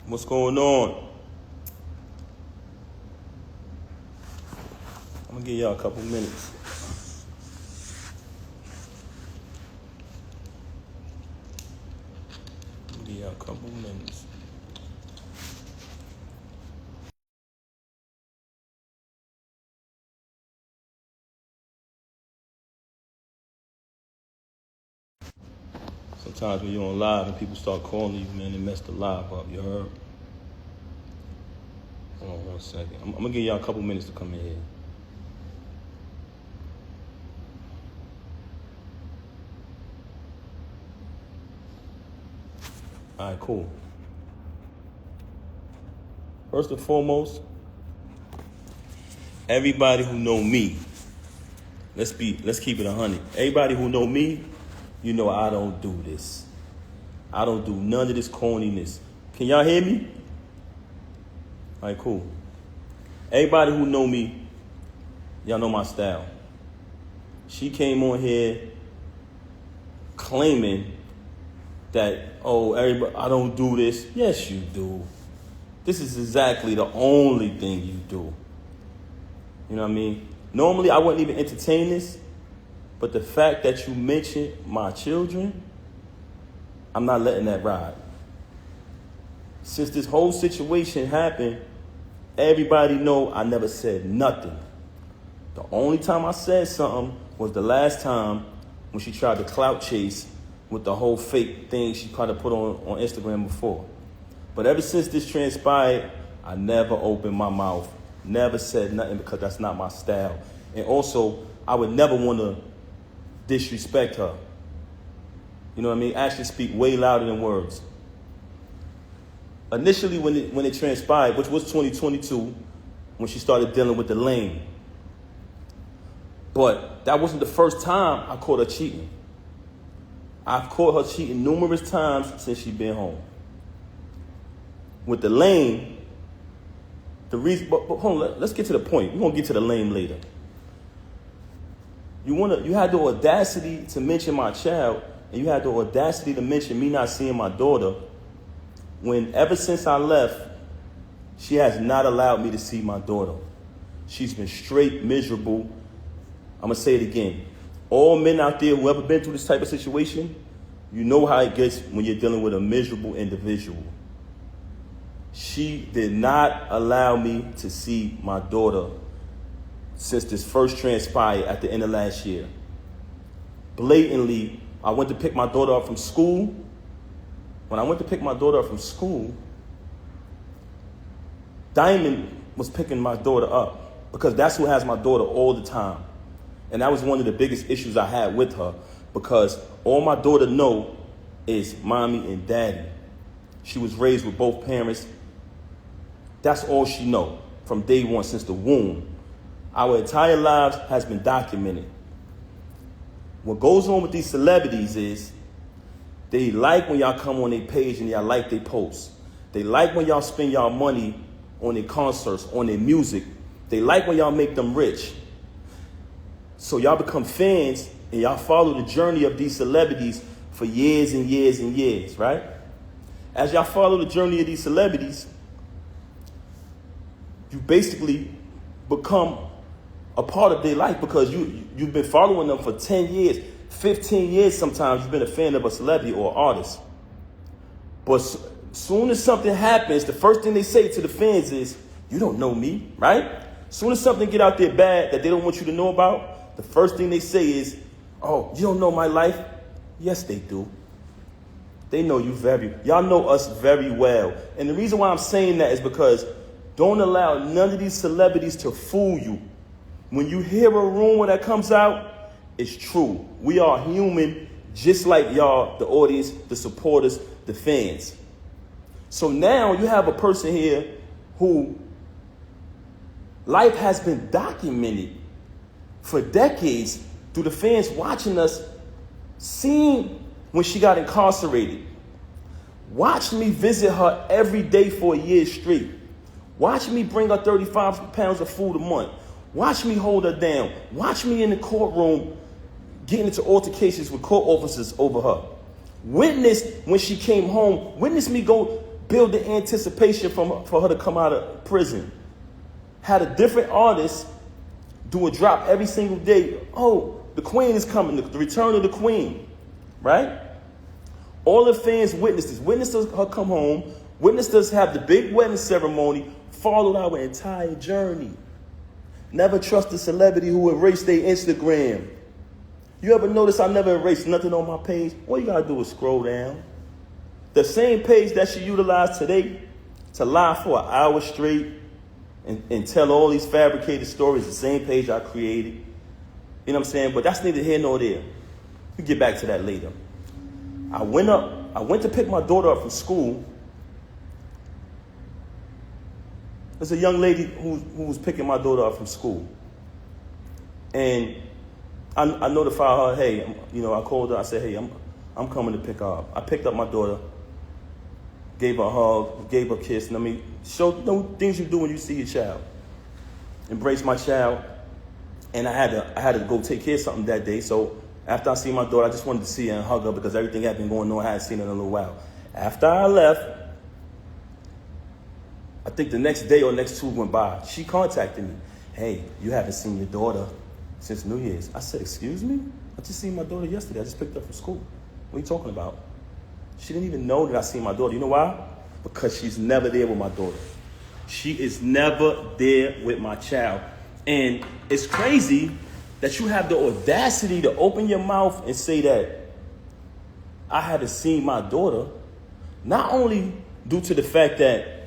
What's going on? I'm gonna give y'all a couple minutes. Sometimes when you're on live and people start calling you, man, they mess the live up. You heard? Hold on 1 second. I'm gonna give y'all a couple minutes to come in here. All right, cool. First and foremost, everybody who know me, let's keep it 100. Everybody who know me, you know I don't do this. I don't do none of this corniness. Can y'all hear me? All right, cool. Everybody who know me, y'all know my style. She came on here claiming that, oh, everybody, I don't do this. Yes, you do. This is exactly the only thing you do. You know what I mean? Normally, I wouldn't even entertain this, but the fact that you mentioned my children, I'm not letting that ride. Since this whole situation happened, everybody know I never said nothing. The only time I said something was the last time when she tried to clout chase with the whole fake thing she tried to put on Instagram before. But ever since this transpired, I never opened my mouth, never said nothing because that's not my style. And also, I would never want to disrespect her. You know what I mean? Actions speak way louder than words. Initially, when it transpired, which was 2022, when she started dealing with the lane. But that wasn't the first time I caught her cheating. I've caught her cheating numerous times since she's been home. With the lane, the reason, but hold on, let's get to the point. We're gonna get to the lane later. You had the audacity to mention my child, and you had the audacity to mention me not seeing my daughter, when ever since I left, she has not allowed me to see my daughter. She's been straight miserable. I'm gonna say it again. All men out there who ever been through this type of situation, you know how it gets when you're dealing with a miserable individual. She did not allow me to see my daughter since this first transpired at the end of last year. Blatantly, I went to pick my daughter up from school. When I went to pick my daughter up from school, Diamond was picking my daughter up because that's who has my daughter all the time. And that was one of the biggest issues I had with her, because all my daughter know is mommy and daddy. She was raised with both parents. That's all she know from day one, since the womb. Our entire lives has been documented. What goes on with these celebrities is they like when y'all come on their page and y'all like their posts. They like when y'all spend y'all money on their concerts, on their music. They like when y'all make them rich. So y'all become fans and y'all follow the journey of these celebrities for years and years and years, right? As y'all follow the journey of these celebrities, you basically become a part of their life, because you've been following them for 10 years, 15 years sometimes. You've been a fan of a celebrity or artist. But soon as something happens, the first thing they say to the fans is, you don't know me, right? Soon as something get out there bad that they don't want you to know about, the first thing they say is, oh, you don't know my life? Yes, they do. They know you y'all know us very well. And the reason why I'm saying that is because don't allow none of these celebrities to fool you. When you hear a rumor that comes out, it's true. We are human, just like y'all, the audience, the supporters, the fans. So now you have a person here who life has been documented for decades through the fans watching us, seeing when she got incarcerated. Watch me visit her every day for a year straight. Watch me bring her 35 pounds of food a month. Watch me hold her down. Watch me in the courtroom getting into altercations with court officers over her. Witness when she came home. Witness me go build the anticipation for her to come out of prison. Had a different artist do a drop every single day. Oh, the queen is coming, the return of the queen, right? All the fans witnessed this. Witnessed her come home. Witnessed us have the big wedding ceremony. Followed our entire journey. Never trust a celebrity who erased their Instagram. You ever notice I never erased nothing on my page? All you gotta do is scroll down. The same page that she utilized today to lie for an hour straight and tell all these fabricated stories, the same page I created. You know what I'm saying? But that's neither here nor there. We'll get back to that later. I went to pick my daughter up from school. There's a young lady who was picking my daughter up from school. And I notified her, hey, I called her, I said, hey, I'm coming to pick her up. I picked up my daughter, gave her a hug, gave her a kiss, and show things you do when you see your child. Embrace my child. And I had to go take care of something that day, so after I see my daughter, I just wanted to see her and hug her because everything had been going on. I hadn't seen her in a little while. After I left, I think the next day or next 2 went by. She contacted me. Hey, you haven't seen your daughter since New Year's. I said, excuse me? I just seen my daughter yesterday. I just picked her up from school. What are you talking about? She didn't even know that I seen my daughter. You know why? Because she's never there with my daughter. She is never there with my child. And it's crazy that you have the audacity to open your mouth and say that I haven't seen my daughter, not only due to the fact that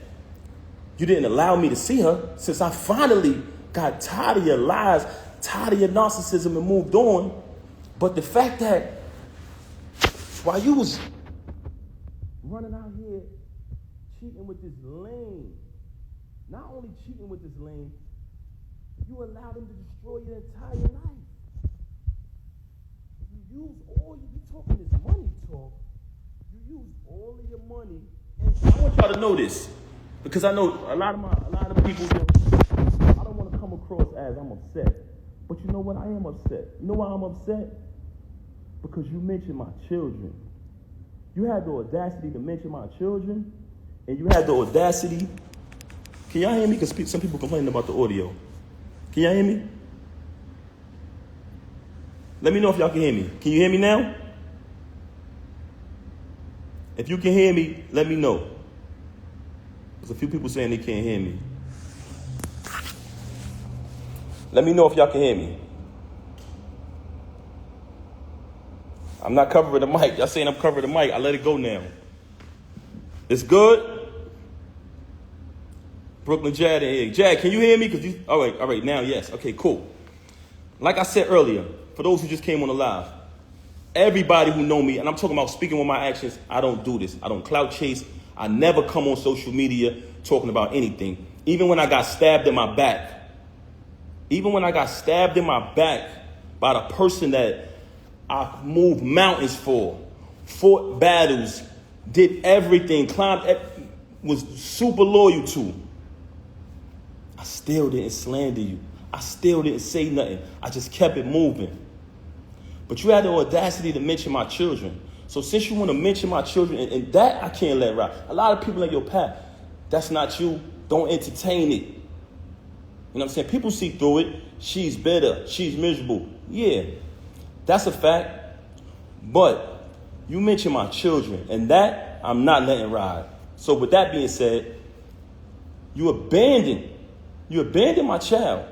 you didn't allow me to see her, since I finally got tired of your lies, tired of your narcissism and moved on, but the fact that while you was running out here cheating with this lame, not only cheating with this lame, you allowed him to destroy your entire life. You use you talking this money talk, you use all of your money, and I want y'all to know this, because I know a lot of people, I don't want to come across as I'm upset, but you know what, I am upset. You know why I'm upset? Because you mentioned my children. You had the audacity to mention my children, and you had the audacity. Can y'all hear me? Because some people complaining about the audio. Can y'all hear me? Let me know if y'all can hear me. Can you hear me now? If you can hear me, let me know. There's a few people saying they can't hear me. Let me know if y'all can hear me. I'm not covering the mic. Y'all saying I'm covering the mic. I let it go now. It's good? Brooklyn Jad in here. Jad, can you hear me? All right, now, yes. Okay, cool. Like I said earlier, for those who just came on the live, everybody who know me, and I'm talking about speaking with my actions, I don't do this. I don't clout chase. I never come on social media talking about anything. Even when I got stabbed in my back. Even when I got stabbed in my back by the person that I moved mountains for, fought battles, did everything, was super loyal to, I still didn't slander you. I still didn't say nothing. I just kept it moving. But you had the audacity to mention my children. So since you want to mention my children, and that I can't let ride. A lot of people in your path, that's not you. Don't entertain it. You know what I'm saying? People see through it. She's bitter. She's miserable. Yeah, that's a fact. But you mentioned my children, and that I'm not letting ride. So with that being said, you abandoned my child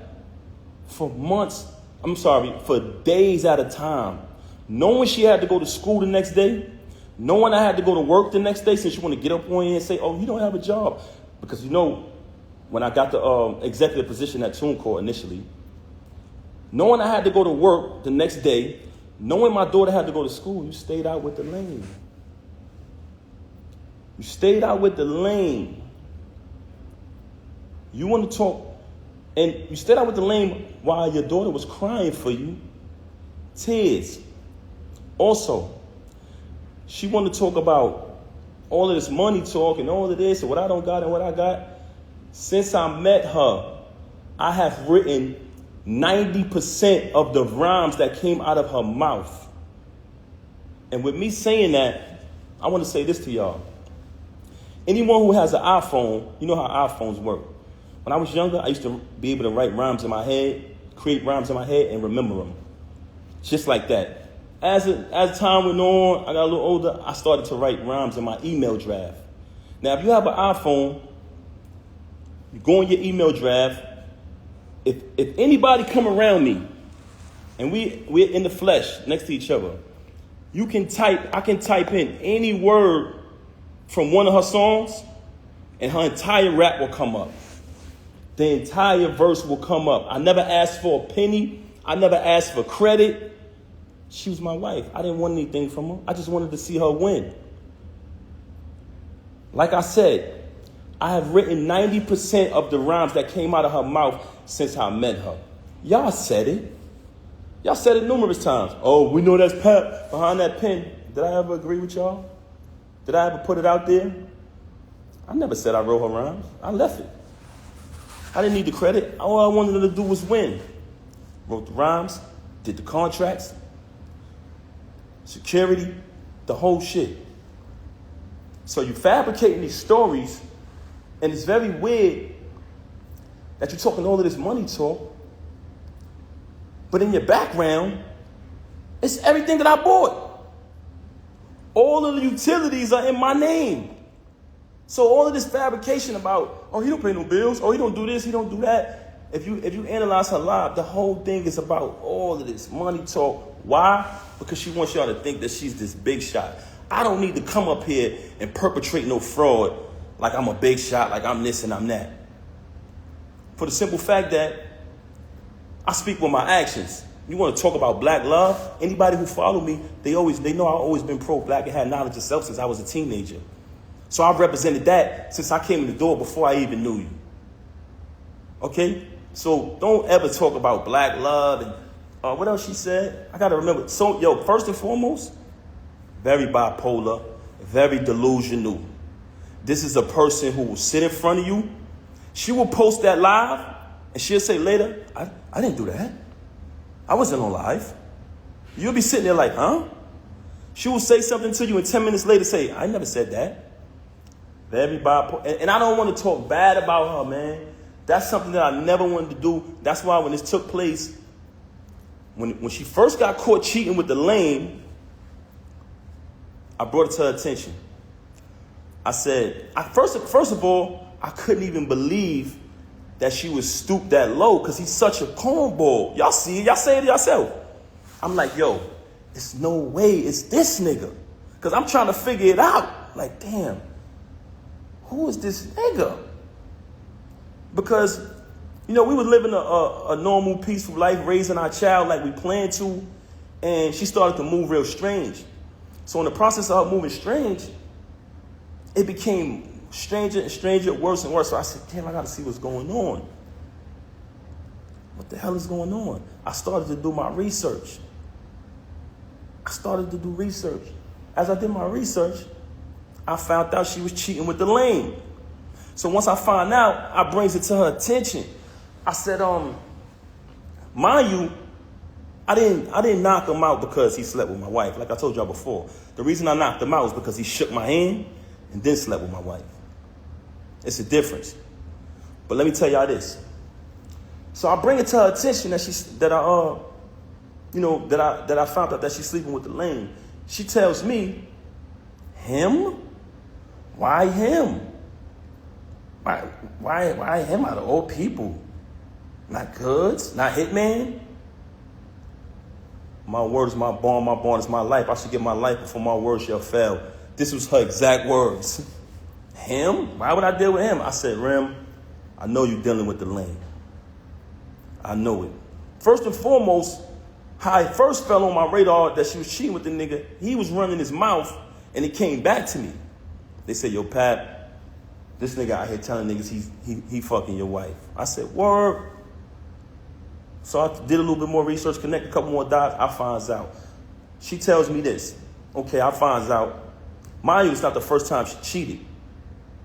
for months, for days at a time. Knowing she had to go to school the next day, knowing I had to go to work the next day, since you want to get up on here and say, oh, you don't have a job. Because when I got the executive position at TuneCore initially, knowing I had to go to work the next day, knowing my daughter had to go to school, you stayed out with the lane. You stayed out with the lane. You want to talk, and you stayed out with the lane while your daughter was crying for you. Tears. Also, she wanted to talk about all of this money talk and all of this and what I don't got and what I got. Since I met her, I have written 90% of the rhymes that came out of her mouth. And with me saying that, I want to say this to y'all. Anyone who has an iPhone, you know how iPhones work. When I was younger, I used to be able to write rhymes in my head, create rhymes in my head, and remember them. Just like that. As time went on, I got a little older, I started to write rhymes in my email draft. Now, if you have an iPhone, you go in your email draft. If anybody come around me, and we're in the flesh next to each other, I can type in any word from one of her songs, and her entire rap will come up. The entire verse will come up. I never asked for a penny. I never asked for credit. She was my wife. I didn't want anything from her. I just wanted to see her win. Like I said, I have written 90% of the rhymes that came out of her mouth since I met her. Y'all said it. Y'all said it numerous times. Oh, we know that's Pap behind that pen. Did I ever agree with y'all? Did I ever put it out there? I never said I wrote her rhymes. I left it. I didn't need the credit. All I wanted her to do was win. Wrote the rhymes, did the contracts, security, the whole shit. So you fabricating these stories, and it's very weird that you're talking all of this money talk, but in your background, it's everything that I bought. All of the utilities are in my name. So all of this fabrication about, oh, he don't pay no bills, oh, he don't do this, he don't do that. If you analyze her live, the whole thing is about all of this money talk. Why? Because she wants y'all to think that she's this big shot. I don't need to come up here and perpetrate no fraud like I'm a big shot, like I'm this and I'm that. For the simple fact that I speak with my actions. You want to talk about black love? Anybody who follow me, they know I've always been pro-black and had knowledge of self since I was a teenager. So I've represented that since I came in the door before I even knew you. Okay? So don't ever talk about black love and what else she said? I got to remember. So, first and foremost, very bipolar, very delusional. This is a person who will sit in front of you. She will post that live, and she'll say later, I didn't do that. I wasn't on live. You'll be sitting there like, huh? She will say something to you, and 10 minutes later say, I never said that. Very bipolar. And I don't want to talk bad about her, man. That's something that I never wanted to do. That's why when this took place, when she first got caught cheating with the lame, I brought it to her attention. I said, first of all, I couldn't even believe that she was stooped that low because he's such a cornball. Y'all see it. Y'all say it yourself. I'm like, yo, it's no way it's this nigga. Because I'm trying to figure it out. Like, damn, who is this nigga? Because, we were living a normal, peaceful life, raising our child like we planned to, and she started to move real strange. So in the process of her moving strange, it became stranger and stranger, worse and worse. So I said, damn, I got to see what's going on. What the hell is going on? I started to do my research. As I did my research, I found out she was cheating with the lame. So once I find out, I brings it to her attention. I said, mind you, I didn't knock him out because he slept with my wife. Like I told y'all before, the reason I knocked him out was because he shook my hand and then slept with my wife. It's a difference. But let me tell y'all this. So I bring it to her attention that I found out that she's sleeping with the lame. She tells me, him? Why him? Why him out of all people? Not Goods? Not Hitman? My word is my bond is my life. I should give my life before my word shall fail. This was her exact words. Him? Why would I deal with him? I said, Rem, I know you're dealing with the lame. I know it. First and foremost, how it first fell on my radar that she was cheating with the nigga, he was running his mouth, and it came back to me. They said, yo, Pat, this nigga out here telling niggas he fucking your wife. I said, word. So I did a little bit more research, connect a couple more dots. I finds out. She tells me this. Okay, I finds out. Mind you, it's not the first time she cheated.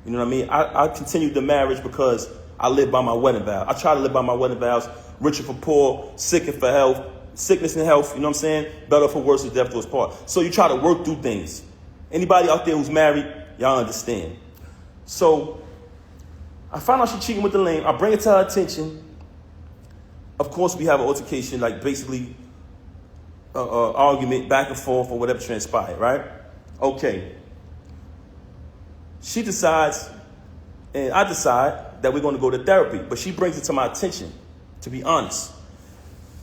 You know what I mean? I continued the marriage because I live by my wedding vow. I try to live by my wedding vows. Richer for poor, sick and for health, sickness and health, you know what I'm saying? Better for worse, death to us part. So you try to work through things. Anybody out there who's married, y'all understand. So I found out she cheating with the lame. I bring it to her attention. Of course, we have an altercation, like basically argument back and forth or whatever transpired, right? Okay. She decides, and I decide that we're going to go to therapy. But she brings it to my attention, to be honest.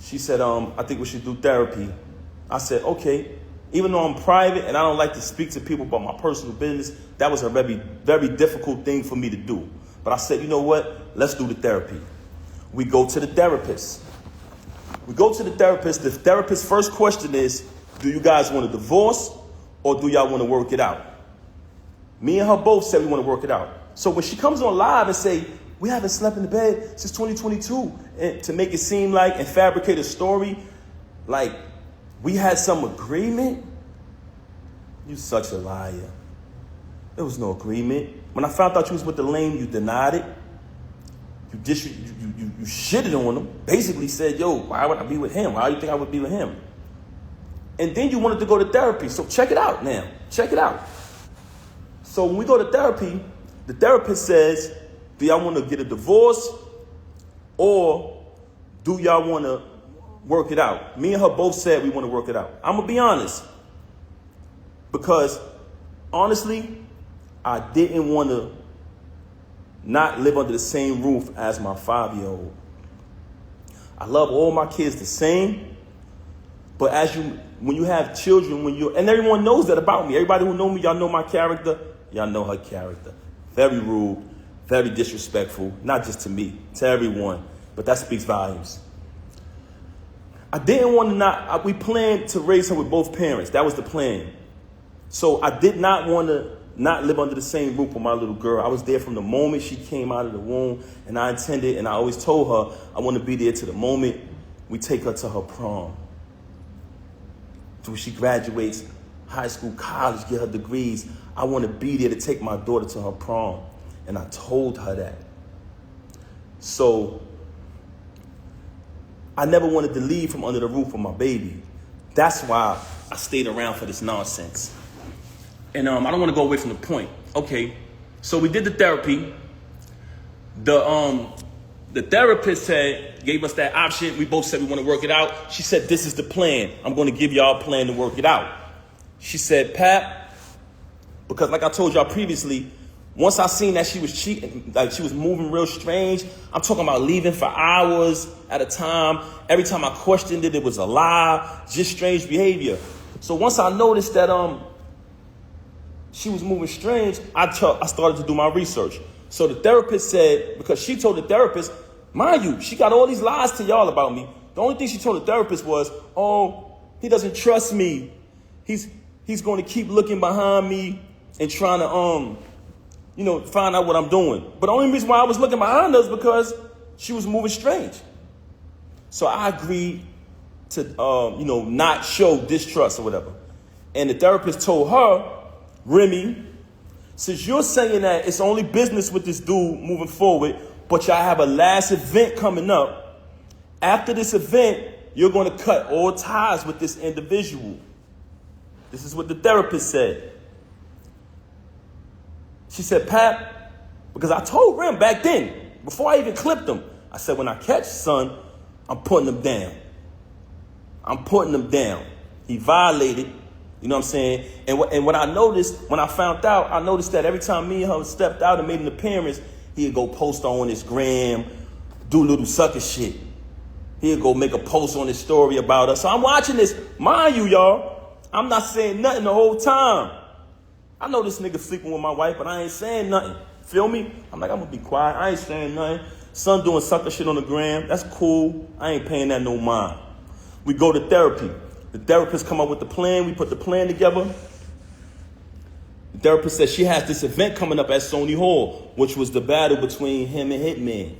She said, I think we should do therapy. I said, okay. Even though I'm private and I don't like to speak to people about my personal business, that was a very, very difficult thing for me to do. But I said, you know what? Let's do the therapy. We go to the therapist. We go to the therapist. The therapist's first question is, do you guys want a divorce or do y'all want to work it out? Me and her both said we want to work it out. So when she comes on live and say, we haven't slept in the bed since 2022, and to make it seem like and fabricate a story like we had some agreement, you such a liar. There was no agreement. When I found out you was with the lame, you denied it. You shitted on him. Basically said, yo, why would I be with him? Why do you think I would be with him? And then you wanted to go to therapy. So check it out now. Check it out. So when we go to therapy, the therapist says, do y'all want to get a divorce or do y'all want to work it out? Me and her both said we want to work it out. I'm going to be honest. Because honestly, I didn't want to not live under the same roof as my 5-year-old. I love all my kids the same. But when you have children, and everyone knows that about me. Everybody who know me, y'all know my character. Y'all know her character. Very rude, very disrespectful, not just to me, to everyone. But that speaks volumes. I didn't want to we planned to raise her with both parents. That was the plan. So I did not want to not live under the same roof with my little girl. I was there from the moment she came out of the womb, and I intended, and I always told her, I want to be there to the moment we take her to her prom. So when she graduates high school, college, get her degrees, I want to be there to take my daughter to her prom. And I told her that. So I never wanted to leave from under the roof of my baby. That's why I stayed around for this nonsense. And I don't want to go away from the point. Okay, so we did the therapy. The therapist gave us that option. We both said we want to work it out. She said, this is the plan. I'm going to give y'all a plan to work it out. She said, Pap, because like I told y'all previously, once I seen that she was cheating, like she was moving real strange, I'm talking about leaving for hours at a time. Every time I questioned it, it was a lie, just strange behavior. So once I noticed that she was moving strange, I started to do my research. So the therapist said, because she told the therapist, mind you, she got all these lies to y'all about me. The only thing she told the therapist was, oh, he doesn't trust me. He's going to keep looking behind me and trying to, find out what I'm doing. But the only reason why I was looking behind her is because she was moving strange. So I agreed to, not show distrust or whatever. And the therapist told her, Remy, since you're saying that it's only business with this dude moving forward, but y'all have a last event coming up, after this event, you're going to cut all ties with this individual. This is what the therapist said. She said, Pap, because I told Rem back then, before I even clipped him, I said, when I catch son, I'm putting him down. I'm putting him down. He violated. You know what I'm saying? And what I noticed, when I found out, I noticed that every time me and her stepped out and made an appearance, he'd go post on his gram, do little sucker shit. He'd go make a post on his story about us. So I'm watching this. Mind you, y'all, I'm not saying nothing the whole time. I know this nigga sleeping with my wife, but I ain't saying nothing. Feel me? I'm like, I'm going to be quiet. I ain't saying nothing. Son doing sucker shit on the gram. That's cool. I ain't paying that no mind. We go to therapy. The therapist come up with the plan. We put the plan together. The therapist said she has this event coming up at Sony Hall, which was the battle between him and Hitman.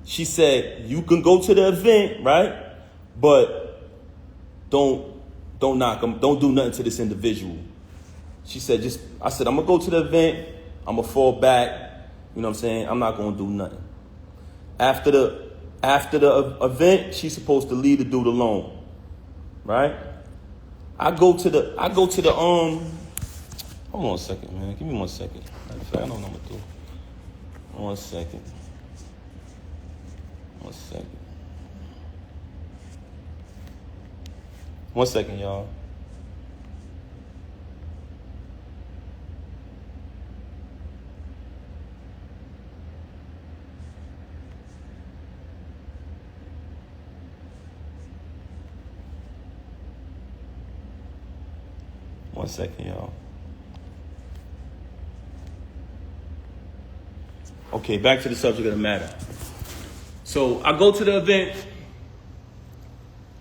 She said, you can go to the event, right? But don't knock him. Don't do nothing to this individual. She said, I said, I'm going to go to the event. I'm going to fall back. You know what I'm saying? I'm not going to do nothing. After the event, she's supposed to leave the dude alone. Right? I go to the hold on a second, man. Give me 1 second. Matter of fact, I know what I'm gonna do. 1 second. 1 second. 1 second, y'all. One second, y'all. Okay, back to the subject of the matter. So I go to the event.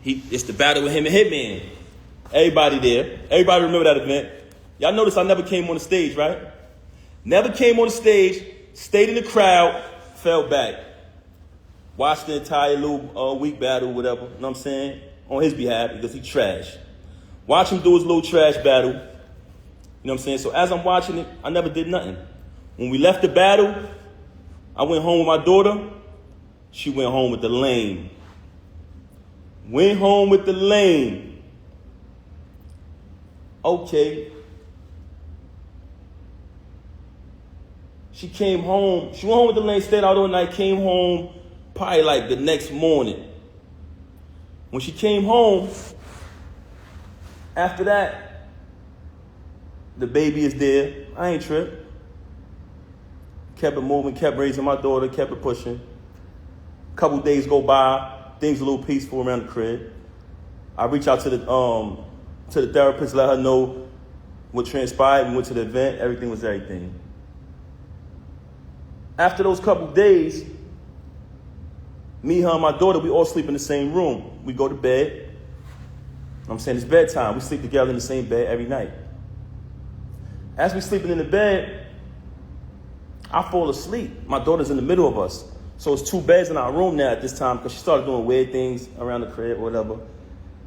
It's the battle with him and Hitman. Everybody there. Everybody remember that event. Y'all notice I never came on the stage, right? Never came on the stage, stayed in the crowd, fell back. Watched the entire little week battle, whatever, you know what I'm saying? On his behalf, because he trash. Watch him do his little trash battle. You know what I'm saying? So as I'm watching it, I never did nothing. When we left the battle, I went home with my daughter. She went home with the lame. Went home with the lame. Okay. She came home. She went home with the lane, stayed out all night, came home probably like the next morning. When she came home, after that, the baby is there. I ain't tripped. Kept it moving, kept raising my daughter, kept it pushing. Couple days go by, things a little peaceful around the crib. I reach out to the therapist, let her know what transpired. We went to the event, everything was everything. After those couple days, me, her, and my daughter, we all sleep in the same room. We go to bed. I'm saying it's bedtime. We sleep together in the same bed every night. As we sleeping in the bed, I fall asleep. My daughter's in the middle of us. So it's 2 beds in our room now at this time because she started doing weird things around the crib or whatever.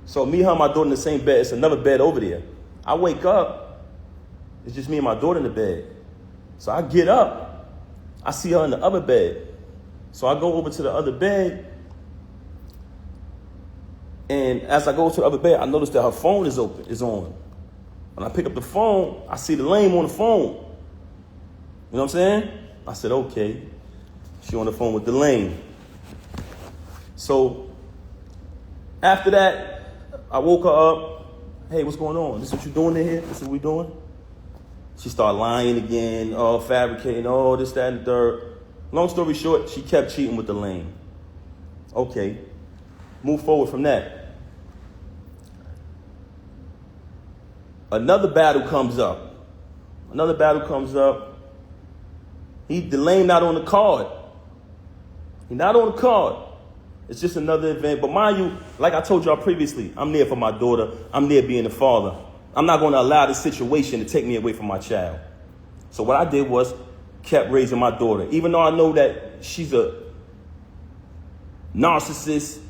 So me, her, and my daughter in the same bed. It's another bed over there. I wake up. It's just me and my daughter in the bed. So I get up. I see her in the other bed. So I go over to the other bed. And as I go to the other bed, I notice that her phone is on. When I pick up the phone, I see the lame on the phone. You know what I'm saying? I said, okay. She on the phone with the lame. So after that, I woke her up. Hey, what's going on? This is what you doing in here? This is what we doing? She started lying again, fabricating, this, that, and the third. Long story short, she kept cheating with the lame. Okay. Move forward from that. Another battle comes up. The lame not on the card. He not on the card. It's just another event. But mind you, like I told y'all previously, I'm there for my daughter. I'm there being the father. I'm not going to allow this situation to take me away from my child. So what I did was kept raising my daughter. Even though I know that she's a narcissist,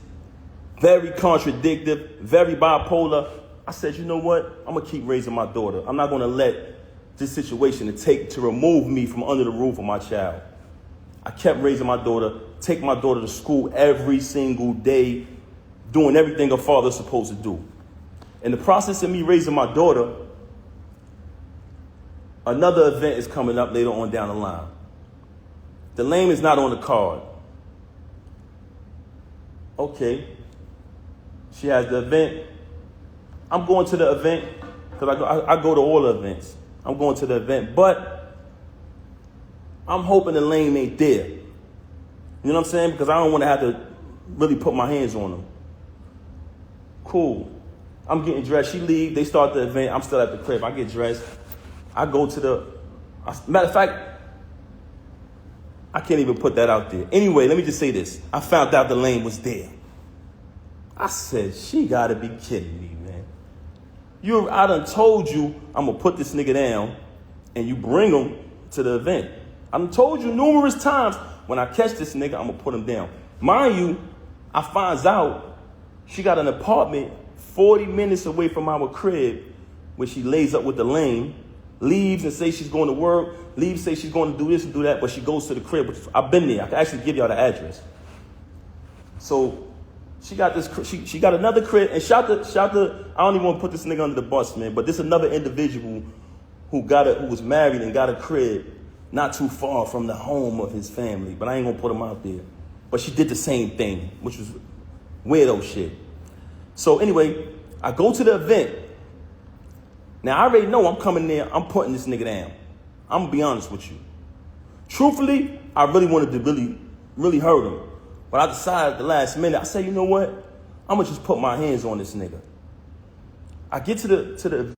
very contradictory, very bipolar, I said, you know what? I'm going to keep raising my daughter. I'm not going to let this situation to remove me from under the roof of my child. I kept raising my daughter, take my daughter to school every single day, doing everything a father's supposed to do. In the process of me raising my daughter, another event is coming up later on down the line. The lame is not on the card. Okay. She has the event. I'm going to the event because I go to all the events. I'm going to the event, but I'm hoping the lame ain't there. You know what I'm saying? Because I don't want to have to really put my hands on them. Cool. I'm getting dressed. She leaves. They start the event. I'm still at the crib. I get dressed. I go to matter of fact, I can't even put that out there. Anyway, let me just say this. I found out the lane was there. I said, she got to be kidding me, man. I done told you I'm going to put this nigga down and you bring him to the event. I done told you numerous times, when I catch this nigga, I'm going to put him down. Mind you, I finds out she got an apartment 40 minutes away from our crib where she lays up with the lame, leaves and says she's going to work, leaves, say she's going to do this and do that, but she goes to the crib. I've been there. I can actually give y'all the address. So she got she got another crib, and shout the I don't even want to put this nigga under the bus, man, but this another individual who was married and got a crib not too far from the home of his family, but I ain't gonna put him out there. But she did the same thing, which was weirdo shit. So anyway, I go to the event. Now I already know I'm coming there, I'm putting this nigga down. I'm gonna be honest with you. Truthfully, I really wanted to really hurt him. But I decided at the last minute, I said, you know what? I'm gonna just put my hands on this nigga. I get to the